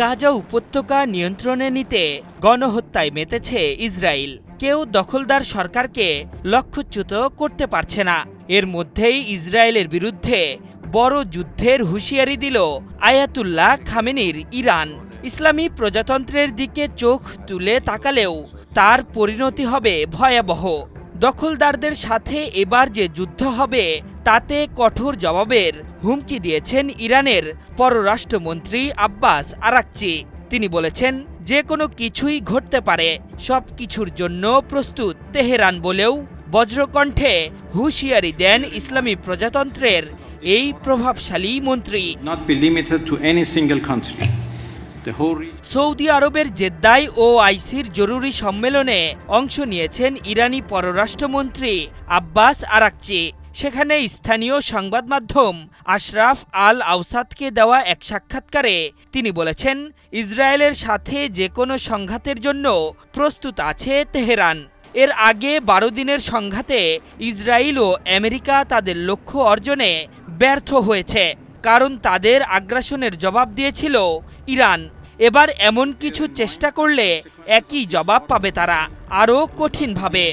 গাজা উপত্যকা নিয়ন্ত্রণে নিতে গণহত্যায় মেতেছে ইসরায়েল। কেউ দখলদার সরকারকে লক্ষ্যচ্যুত করতে পারছে না। এর মধ্যেই ইসরায়েলের বিরুদ্ধে বড় যুদ্ধের হুঁশিয়ারি দিল আয়াতুল্লাহ খামেনির ইরান। ইসলামী প্রজাতন্ত্রের দিকে চোখ তুলে তাকালেও তার পরিণতি হবে ভয়াবহ। দখলদারদের সাথে এবার যে যুদ্ধ হবে তাতে কঠোর জবাবের হুমকি দিয়েছেন ইরানের পররাষ্ট্রমন্ত্রী আব্বাস আরাকচি। তিনি বলেছেন, যে কোনো কিছুই ঘটতে পারে, সব কিছুর জন্য প্রস্তুত তেহরান বলেও বজ্রকণ্ঠে হুঁশিয়ারি দেন ইসলামী প্রজাতন্ত্রের এই প্রভাবশালী মন্ত্রী। সৌদি আরবের জেদ্দায় ওআইসির জরুরি সম্মেলনে অংশ নিয়েছেন ইরানি পররাষ্ট্রমন্ত্রী আব্বাস আরাকচি। সেখানে স্থানীয় সংবাদ মাধ্যম আশরাফ আল আওসাদকে দেওয়া এক সাক্ষাৎকারে তিনি বলেছেন, ইসরায়েলের সাথে যে কোনো সংঘাতের জন্য প্রস্তুত আছে তেহরান। এর আগে 12 দিনের সংঘাতে ইসরায়েল ও আমেরিকা তাদের লক্ষ্য অর্জনে ব্যর্থ হয়েছে, কারণ তাদের আগ্রাসনের জবাব দিয়েছিল ইরান। এবার এমন কিছু চেষ্টা করলে একই জবাব পাবে তারা, আরও কঠিনভাবে।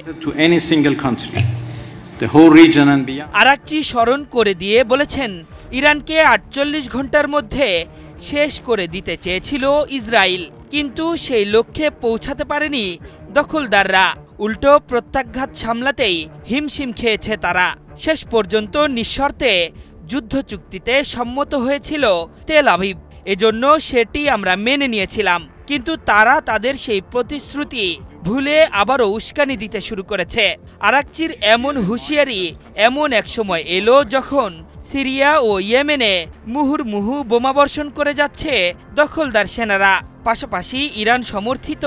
আরাকচি স্মরণ করে দিয়ে বলেছেন, ইরানকে 48 ঘন্টার মধ্যে শেষ করে দিতে চেয়েছিল ইসরায়েল, কিন্তু সেই লক্ষ্যে পৌঁছাতে পারেনি দখলদাররা। উল্টো প্রত্যাঘাত সামলাতেই হিমশিম খেয়েছে তারা। শেষ পর্যন্ত নিঃশর্তে যুদ্ধ চুক্তিতে সম্মত হয়েছিল তেল আভিভ। এজন্য সেটি আমরা মেনে নিয়েছিলাম, কিন্তু তারা তাদের সেই প্রতিশ্রুতি ভুলে আবারও উস্কানি দিতে শুরু করেছে। আরাকচির এমন হুঁশিয়ারি এমন এক সময় এলো যখন সিরিয়া ও ইয়েমেনে মুহুর্মুহু বোমাবর্ষণ করে যাচ্ছে দখলদার সেনারা। পাশাপাশি ইরান সমর্থিত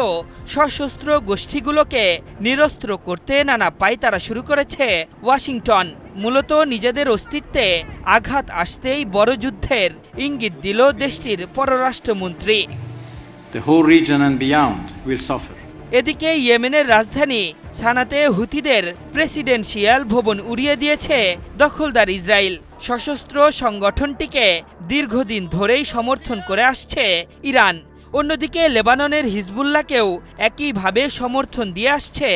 সশস্ত্র গোষ্ঠীগুলোকে নিরস্ত্র করতে নানা পায়তারা শুরু করেছে ওয়াশিংটন। মূলত নিজেদের অস্তিত্বে আঘাত আসতেই বড় যুদ্ধের ইঙ্গিত দিল দেশটির পররাষ্ট্রমন্ত্রী। এদিকে ইয়েমেনের রাজধানী সানাতে হুথিদের প্রেসিডেন্সিয়াল ভবন উড়িয়ে দিয়েছে দখলদার ইসরায়েল। সশস্ত্র সংগঠনটিকে দীর্ঘদিন ধরেই সমর্থন করে আসছে ইরান। অন্যদিকে লেবাননের হিজবুল্লাহকেও একইভাবে সমর্থন দিয়ে আসছে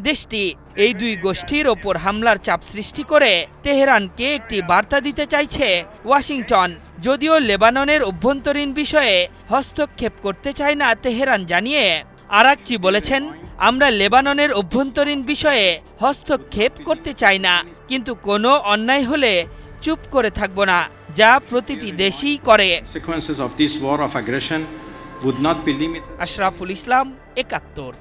দেশটি। এই দুই গোষ্ঠীর ওপর হামলার চাপ সৃষ্টি করে তেহরানকে একটি বার্তা দিতে চাইছে ওয়াশিংটন। যদিও লেবাননের অভ্যন্তরীণ বিষয়ে হস্তক্ষেপ করতে চায় না তেহরান জানিয়ে আরাকচি বলেছেন, আমরা লেবাননের অভ্যন্তরীণ বিষয়ে হস্তক্ষেপ করতে চাই না, কিন্তু কোনো অন্যায় হলে চুপ করে থাকব না, যা প্রতিটি দেশই করে। আশরাফুল ইসলাম, ৭১।